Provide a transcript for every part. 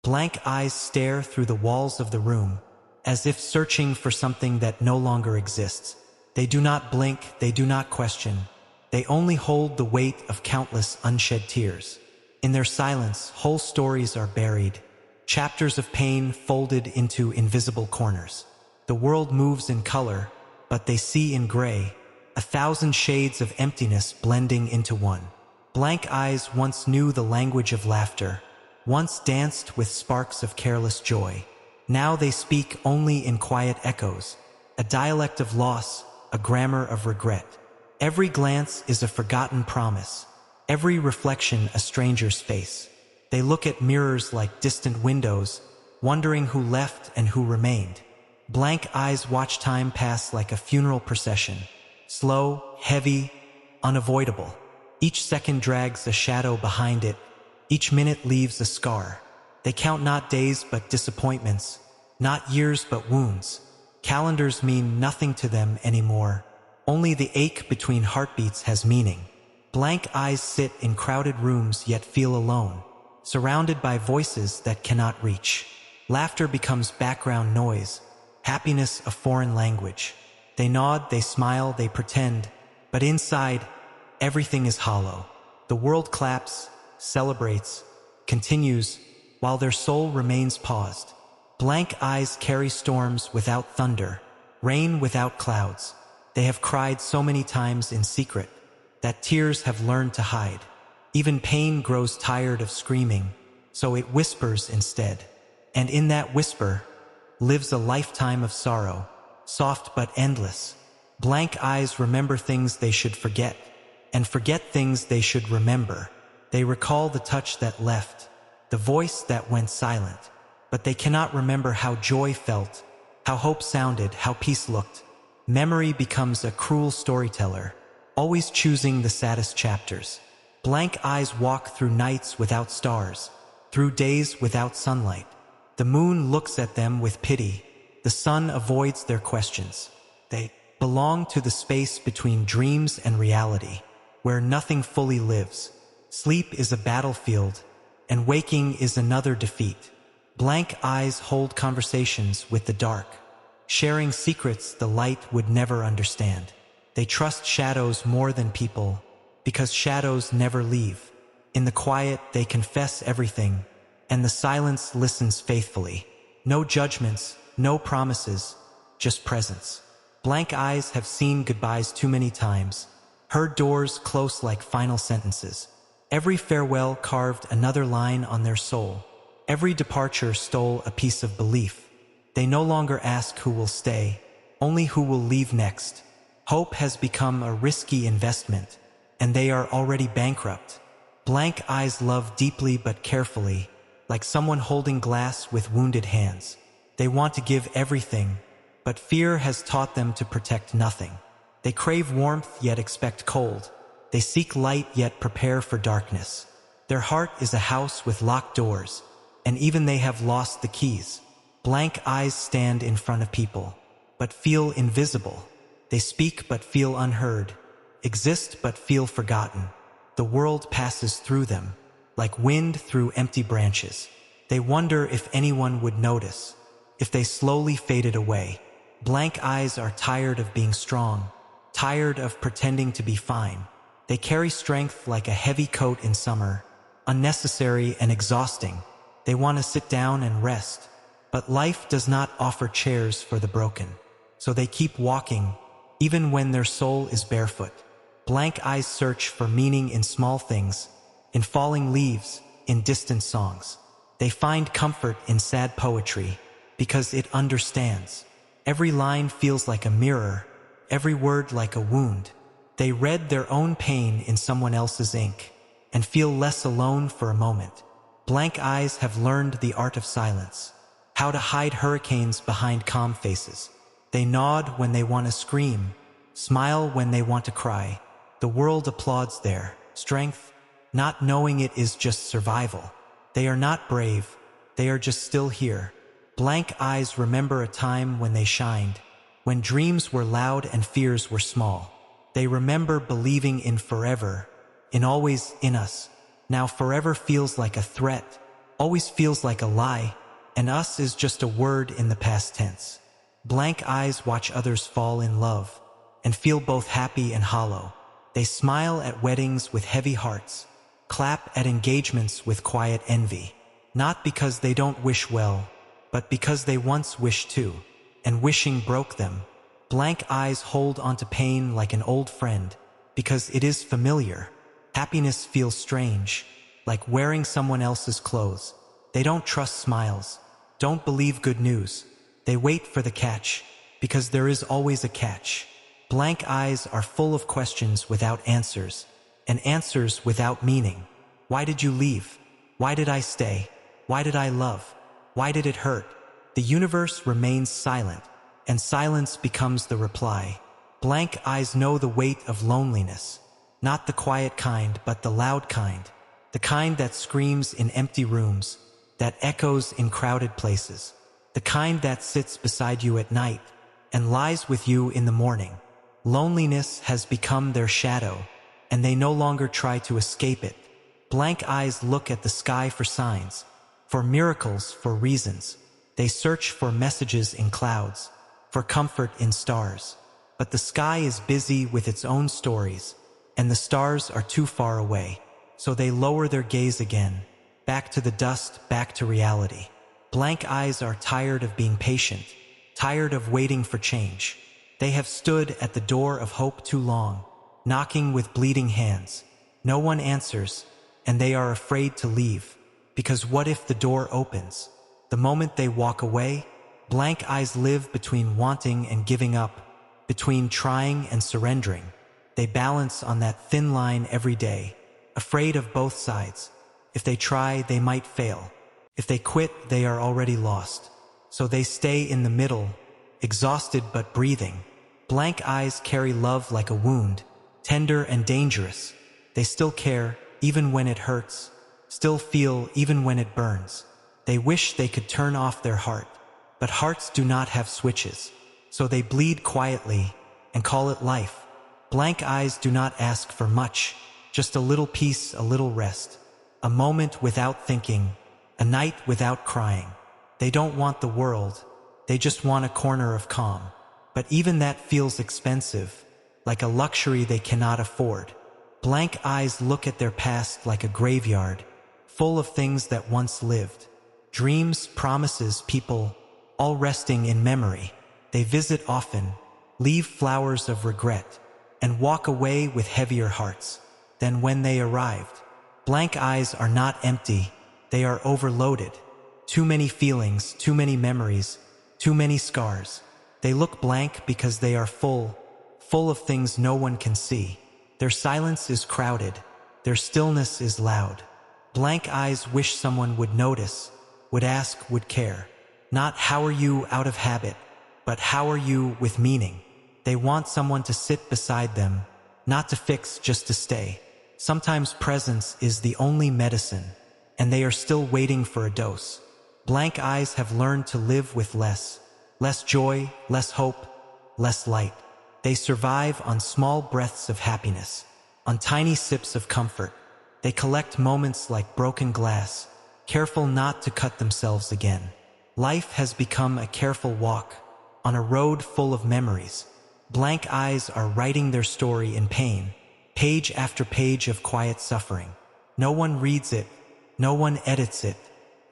Blank eyes stare through the walls of the room, as if searching for something that no longer exists. They do not blink, they do not question. They only hold the weight of countless unshed tears. In their silence, whole stories are buried, chapters of pain folded into invisible corners. The world moves in color, but they see in gray, 1,000 shades of emptiness blending into one. Blank eyes once knew the language of laughter, once danced with sparks of careless joy. Now they speak only in quiet echoes, a dialect of loss, a grammar of regret. Every glance is a forgotten promise, every reflection a stranger's face. They look at mirrors like distant windows, wondering who left and who remained. Blank eyes watch time pass like a funeral procession, slow, heavy, unavoidable. Each second drags a shadow behind it, each minute leaves a scar. They count not days but disappointments, not years but wounds. Calendars mean nothing to them anymore. Only the ache between heartbeats has meaning. Blank eyes sit in crowded rooms yet feel alone, surrounded by voices that cannot reach. Laughter becomes background noise, happiness a foreign language. They nod, they smile, they pretend, but inside, everything is hollow. The world claps, celebrates, continues, while their soul remains paused. Blank eyes carry storms without thunder, rain without clouds. They have cried so many times in secret that tears have learned to hide. Even pain grows tired of screaming, so it whispers instead. And in that whisper lives a lifetime of sorrow, soft but endless. Blank eyes remember things they should forget, and forget things they should remember. They recall the touch that left, the voice that went silent, but they cannot remember how joy felt, how hope sounded, how peace looked. Memory becomes a cruel storyteller, always choosing the saddest chapters. Blank eyes walk through nights without stars, through days without sunlight. The moon looks at them with pity, the sun avoids their questions. They belong to the space between dreams and reality, where nothing fully lives. Sleep is a battlefield, and waking is another defeat. Blank eyes hold conversations with the dark, sharing secrets the light would never understand. They trust shadows more than people, because shadows never leave. In the quiet, they confess everything, and the silence listens faithfully. No judgments, no promises, just presence. Blank eyes have seen goodbyes too many times, heard doors close like final sentences. Every farewell carved another line on their soul. Every departure stole a piece of belief. They no longer ask who will stay, only who will leave next. Hope has become a risky investment, and they are already bankrupt. Blank eyes love deeply but carefully, like someone holding glass with wounded hands. They want to give everything, but fear has taught them to protect nothing. They crave warmth yet expect cold. They seek light yet prepare for darkness. Their heart is a house with locked doors, and even they have lost the keys. Blank eyes stand in front of people, but feel invisible. They speak but feel unheard, exist but feel forgotten. The world passes through them, like wind through empty branches. They wonder if anyone would notice, if they slowly faded away. Blank eyes are tired of being strong, tired of pretending to be fine. They carry strength like a heavy coat in summer, unnecessary and exhausting. They want to sit down and rest, but life does not offer chairs for the broken. So they keep walking, even when their soul is barefoot. Blank eyes search for meaning in small things, in falling leaves, in distant songs. They find comfort in sad poetry, because it understands. Every line feels like a mirror, every word like a wound. They read their own pain in someone else's ink, and feel less alone for a moment. Blank eyes have learned the art of silence, how to hide hurricanes behind calm faces. They nod when they want to scream, smile when they want to cry. The world applauds their strength, not knowing it is just survival. They are not brave, they are just still here. Blank eyes remember a time when they shined, when dreams were loud and fears were small. They remember believing in forever, in always in us. Now forever feels like a threat, always feels like a lie, and us is just a word in the past tense. Blank eyes watch others fall in love, and feel both happy and hollow. They smile at weddings with heavy hearts, clap at engagements with quiet envy. Not because they don't wish well, but because they once wished to, and wishing broke them. Blank eyes hold onto pain like an old friend, because it is familiar. Happiness feels strange, like wearing someone else's clothes. They don't trust smiles, don't believe good news. They wait for the catch, because there is always a catch. Blank eyes are full of questions without answers, and answers without meaning. Why did you leave? Why did I stay? Why did I love? Why did it hurt? The universe remains silent, and silence becomes the reply. Blank eyes know the weight of loneliness, not the quiet kind, but the loud kind, the kind that screams in empty rooms, that echoes in crowded places, the kind that sits beside you at night and lies with you in the morning. Loneliness has become their shadow, and they no longer try to escape it. Blank eyes look at the sky for signs, for miracles, for reasons. They search for messages in clouds, for comfort in stars. But the sky is busy with its own stories, and the stars are too far away. So they lower their gaze again, back to the dust, back to reality. Blank eyes are tired of being patient, tired of waiting for change. They have stood at the door of hope too long, knocking with bleeding hands. No one answers, and they are afraid to leave, because what if the door opens? The moment they walk away, blank eyes live between wanting and giving up, between trying and surrendering. They balance on that thin line every day, afraid of both sides. If they try, they might fail. If they quit, they are already lost. So they stay in the middle, exhausted but breathing. Blank eyes carry love like a wound, tender and dangerous. They still care, even when it hurts, still feel, even when it burns. They wish they could turn off their heart, but hearts do not have switches. So they bleed quietly and call it life. Blank eyes do not ask for much, just a little peace, a little rest, a moment without thinking, a night without crying. They don't want the world, they just want a corner of calm. But even that feels expensive, like a luxury they cannot afford. Blank eyes look at their past like a graveyard, full of things that once lived. Dreams, promises, people, all resting in memory. They visit often, leave flowers of regret, and walk away with heavier hearts than when they arrived. Blank eyes are not empty, they are overloaded. Too many feelings, too many memories, too many scars. They look blank because they are full of things no one can see. Their silence is crowded, their stillness is loud. Blank eyes wish someone would notice, would ask, would care. Not how are you out of habit, but how are you with meaning. They want someone to sit beside them, not to fix, just to stay. Sometimes presence is the only medicine, and they are still waiting for a dose. Blank eyes have learned to live with less joy, less hope, less light. They survive on small breaths of happiness, on tiny sips of comfort. They collect moments like broken glass, careful not to cut themselves again. Life has become a careful walk, on a road full of memories. Blank eyes are writing their story in pain, page after page of quiet suffering. No one reads it, no one edits it.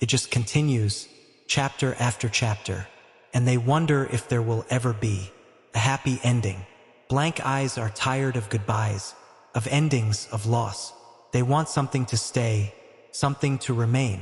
It just continues, chapter after chapter. And they wonder if there will ever be a happy ending. Blank eyes are tired of goodbyes, of endings, of loss. They want something to stay, something to remain.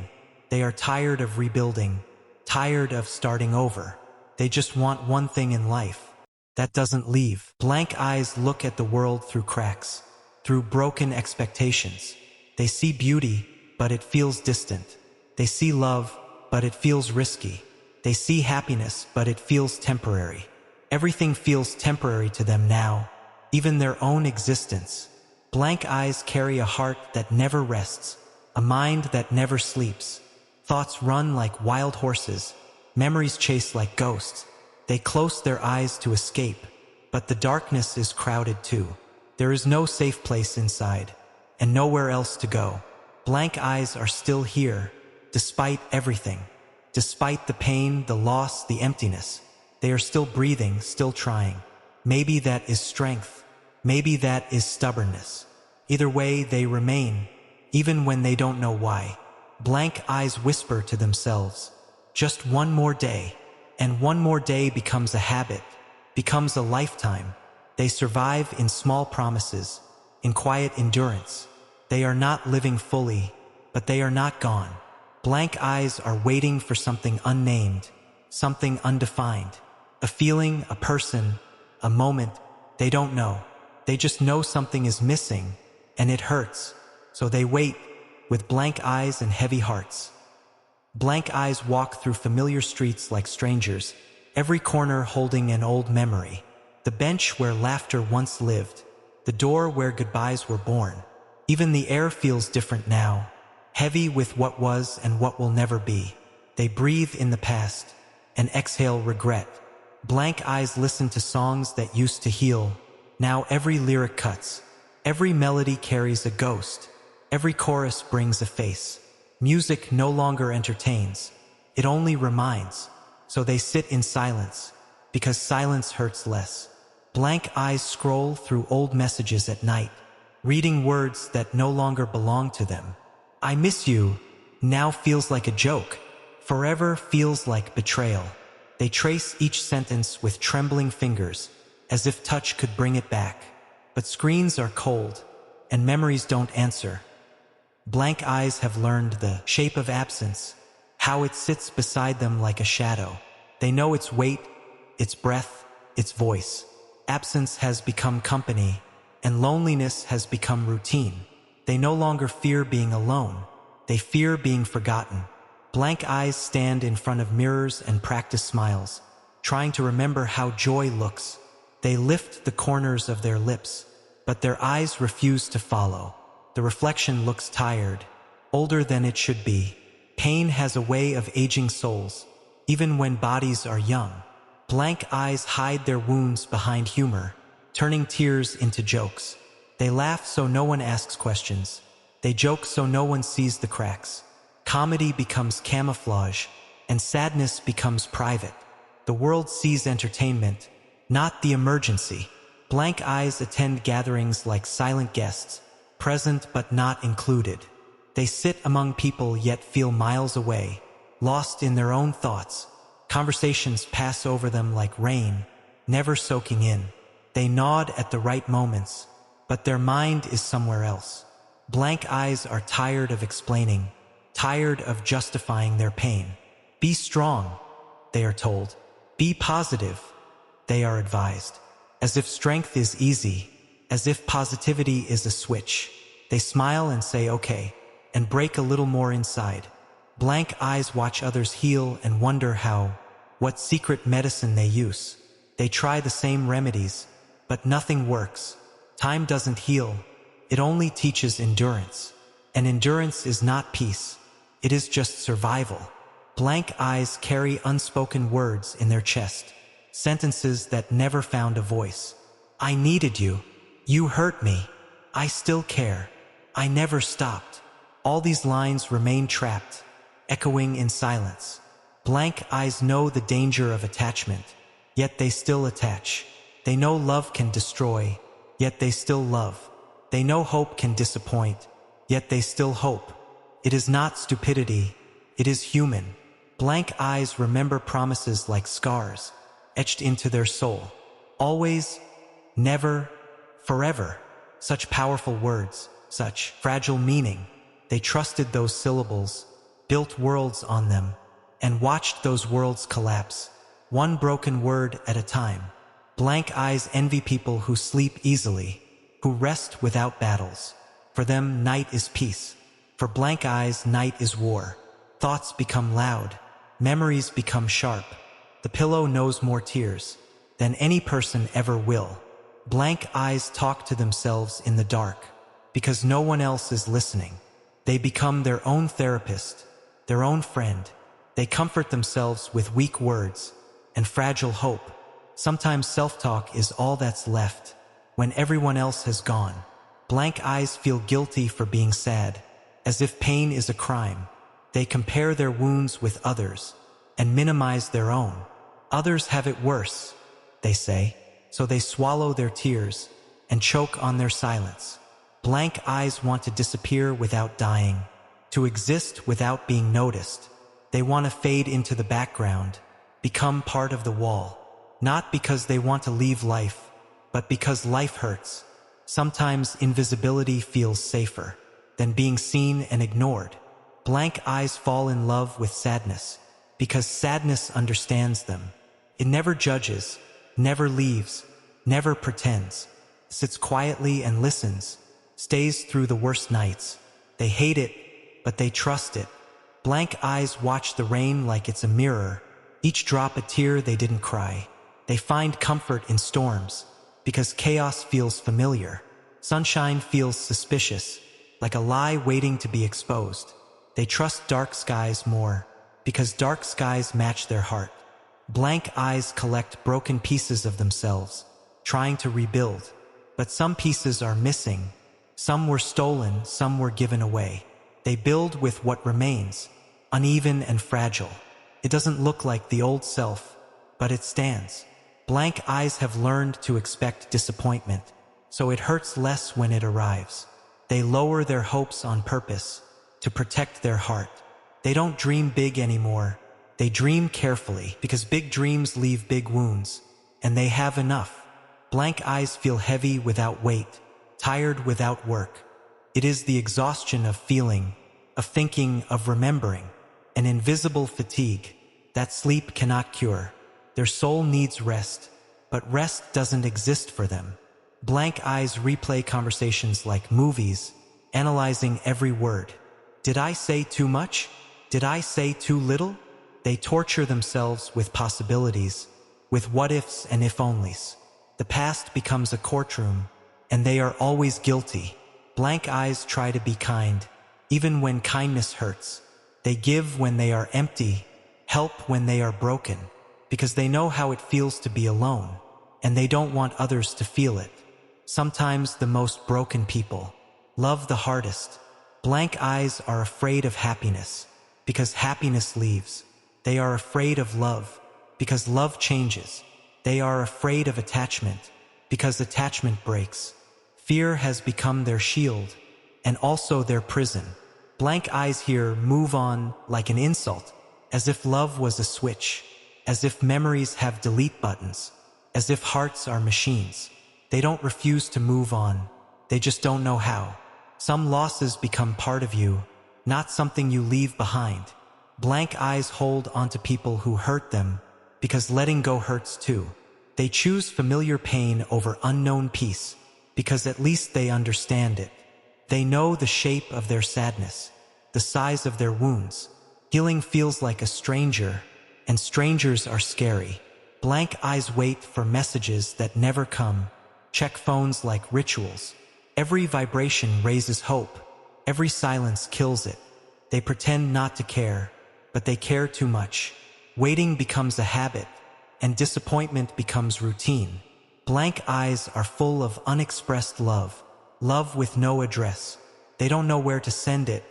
They are tired of rebuilding, tired of starting over. They just want one thing in life that doesn't leave. Blank eyes look at the world through cracks, through broken expectations. They see beauty, but it feels distant. They see love, but it feels risky. They see happiness, but it feels temporary. Everything feels temporary to them now, even their own existence. Blank eyes carry a heart that never rests, a mind that never sleeps. Thoughts run like wild horses, memories chase like ghosts. They close their eyes to escape, but the darkness is crowded too. There is no safe place inside, and nowhere else to go. Blank eyes are still here, despite everything. Despite the pain, the loss, the emptiness. They are still breathing, still trying. Maybe that is strength. Maybe that is stubbornness. Either way, they remain, even when they don't know why. Blank eyes whisper to themselves, just one more day. And one more day becomes a habit, becomes a lifetime. They survive in small promises, in quiet endurance. They are not living fully, but they are not gone. Blank eyes are waiting for something unnamed, something undefined. A feeling, a person, a moment. They don't know. They just know something is missing, and it hurts. So they wait, with blank eyes and heavy hearts. Blank eyes walk through familiar streets like strangers, every corner holding an old memory. The bench where laughter once lived, the door where goodbyes were born. Even the air feels different now, heavy with what was and what will never be. They breathe in the past and exhale regret. Blank eyes listen to songs that used to heal. Now every lyric cuts. Every melody carries a ghost. Every chorus brings a face. Music no longer entertains. It only reminds. So they sit in silence, because silence hurts less. Blank eyes scroll through old messages at night, reading words that no longer belong to them. I miss you now feels like a joke. Forever feels like betrayal. They trace each sentence with trembling fingers, as if touch could bring it back. But screens are cold, and memories don't answer. Blank eyes have learned the shape of absence, how it sits beside them like a shadow. They know its weight, its breath, its voice. Absence has become company, and loneliness has become routine. They no longer fear being alone. They fear being forgotten. Blank eyes stand in front of mirrors and practice smiles, trying to remember how joy looks. They lift the corners of their lips, but their eyes refuse to follow. The reflection looks tired, older than it should be. Pain has a way of aging souls, even when bodies are young. Blank eyes hide their wounds behind humor, turning tears into jokes. They laugh so no one asks questions. They joke so no one sees the cracks. Comedy becomes camouflage, and sadness becomes private. The world sees entertainment, not the emergency. Blank eyes attend gatherings like silent guests, present but not included. They sit among people yet feel miles away, lost in their own thoughts. Conversations pass over them like rain, never soaking in. They nod at the right moments, but their mind is somewhere else. Blank eyes are tired of explaining, tired of justifying their pain. Be strong, they are told. Be positive, they are advised. As if strength is easy, as if positivity is a switch. They smile and say okay, and break a little more inside. Blank eyes watch others heal and wonder what secret medicine they use. They try the same remedies, but nothing works. Time doesn't heal, it only teaches endurance. And endurance is not peace, it is just survival. Blank eyes carry unspoken words in their chest, sentences that never found a voice. I needed you. You hurt me. I still care. I never stopped. All these lines remain trapped, echoing in silence. Blank eyes know the danger of attachment, yet they still attach. They know love can destroy, yet they still love. They know hope can disappoint, yet they still hope. It is not stupidity, it is human. Blank eyes remember promises like scars, etched into their soul. Always, never, forever. Such powerful words, such fragile meaning. They trusted those syllables, built worlds on them, and watched those worlds collapse, one broken word at a time. Blank eyes envy people who sleep easily, who rest without battles. For them, night is peace. For blank eyes, night is war. Thoughts become loud. Memories become sharp. The pillow knows more tears than any person ever will. Blank eyes talk to themselves in the dark, because no one else is listening. They become their own therapist, their own friend. They comfort themselves with weak words and fragile hope. Sometimes self-talk is all that's left when everyone else has gone. Blank eyes feel guilty for being sad, as if pain is a crime. They compare their wounds with others and minimize their own. Others have it worse, they say, so they swallow their tears and choke on their silence. Blank eyes want to disappear without dying, to exist without being noticed. They want to fade into the background, become part of the wall, not because they want to leave life, but because life hurts. Sometimes invisibility feels safer than being seen and ignored. Blank eyes fall in love with sadness because sadness understands them. It never judges, never leaves, never pretends, sits quietly and listens, stays through the worst nights. They hate it, but they trust it. Blank eyes watch the rain like it's a mirror, each drop a tear they didn't cry. They find comfort in storms because chaos feels familiar. Sunshine feels suspicious, like a lie waiting to be exposed. They trust dark skies more because dark skies match their heart. Blank eyes collect broken pieces of themselves, trying to rebuild. But some pieces are missing. Some were stolen, some were given away. They build with what remains, uneven and fragile. It doesn't look like the old self, but it stands. Blank eyes have learned to expect disappointment, so it hurts less when it arrives. They lower their hopes on purpose, to protect their heart. They don't dream big anymore. They dream carefully because big dreams leave big wounds, and they have enough. Blank eyes feel heavy without weight, tired without work. It is the exhaustion of feeling, of thinking, of remembering, an invisible fatigue that sleep cannot cure. Their soul needs rest, but rest doesn't exist for them. Blank eyes replay conversations like movies, analyzing every word. Did I say too much? Did I say too little? They torture themselves with possibilities, with what-ifs and if-onlys. The past becomes a courtroom, and they are always guilty. Blank eyes try to be kind, even when kindness hurts. They give when they are empty, help when they are broken, because they know how it feels to be alone, and they don't want others to feel it. Sometimes the most broken people love the hardest. Blank eyes are afraid of happiness, because happiness leaves. They are afraid of love, because love changes. They are afraid of attachment, because attachment breaks. Fear has become their shield, and also their prison. Blank eyes here move on like an insult, as if love was a switch, as if memories have delete buttons, as if hearts are machines. They don't refuse to move on, they just don't know how. Some losses become part of you, not something you leave behind. Blank eyes hold onto people who hurt them, because letting go hurts too. They choose familiar pain over unknown peace, because at least they understand it. They know the shape of their sadness, the size of their wounds. Healing feels like a stranger, and strangers are scary. Blank eyes wait for messages that never come, check phones like rituals. Every vibration raises hope, every silence kills it. They pretend not to care, but they care too much. Waiting becomes a habit, and disappointment becomes routine. Blank eyes are full of unexpressed love, love with no address. They don't know where to send it,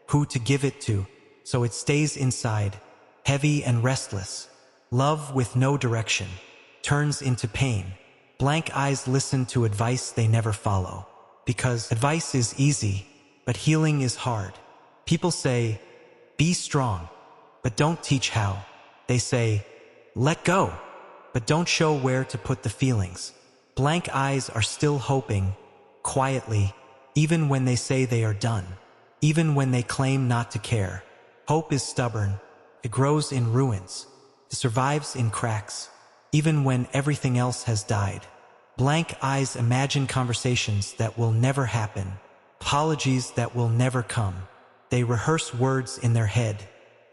who to give it to, so it stays inside, heavy and restless. Love with no direction turns into pain. Blank eyes listen to advice they never follow, because advice is easy, but healing is hard. People say, be strong, but don't teach how. They say, let go, but don't show where to put the feelings. Blank eyes are still hoping, quietly, even when they say they are done, even when they claim not to care. Hope is stubborn, it grows in ruins, it survives in cracks, even when everything else has died. Blank eyes imagine conversations that will never happen, apologies that will never come. They rehearse words in their head,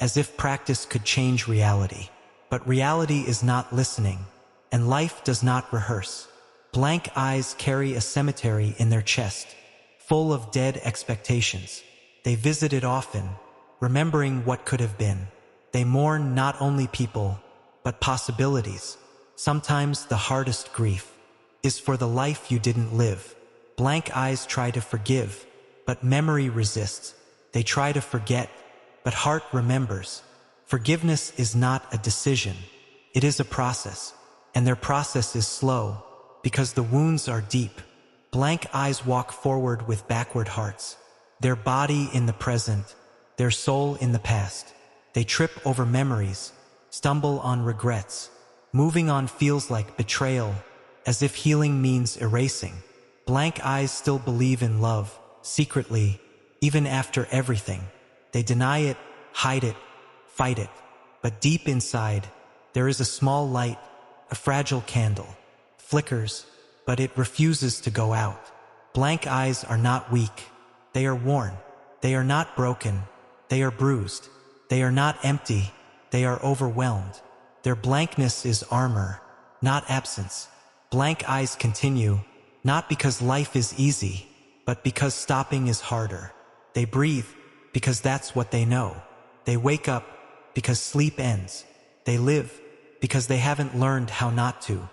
as if practice could change reality. But reality is not listening, and life does not rehearse. Blank eyes carry a cemetery in their chest, full of dead expectations. They visit it often, remembering what could have been. They mourn not only people, but possibilities. Sometimes the hardest grief is for the life you didn't live. Blank eyes try to forgive, but memory resists. They try to forget, but heart remembers. Forgiveness is not a decision. It is a process, and their process is slow, because the wounds are deep. Blank eyes walk forward with backward hearts, their body in the present, their soul in the past. They trip over memories, stumble on regrets. Moving on feels like betrayal, as if healing means erasing. Blank eyes still believe in love, secretly, even after everything. They deny it, hide it, fight it. But deep inside, there is a small light, a fragile candle. Flickers, but it refuses to go out. Blank eyes are not weak. They are worn. They are not broken. They are bruised. They are not empty. They are overwhelmed. Their blankness is armor, not absence. Blank eyes continue, not because life is easy, but because stopping is harder. They breathe, because that's what they know. They wake up, because sleep ends. They live, because they haven't learned how not to.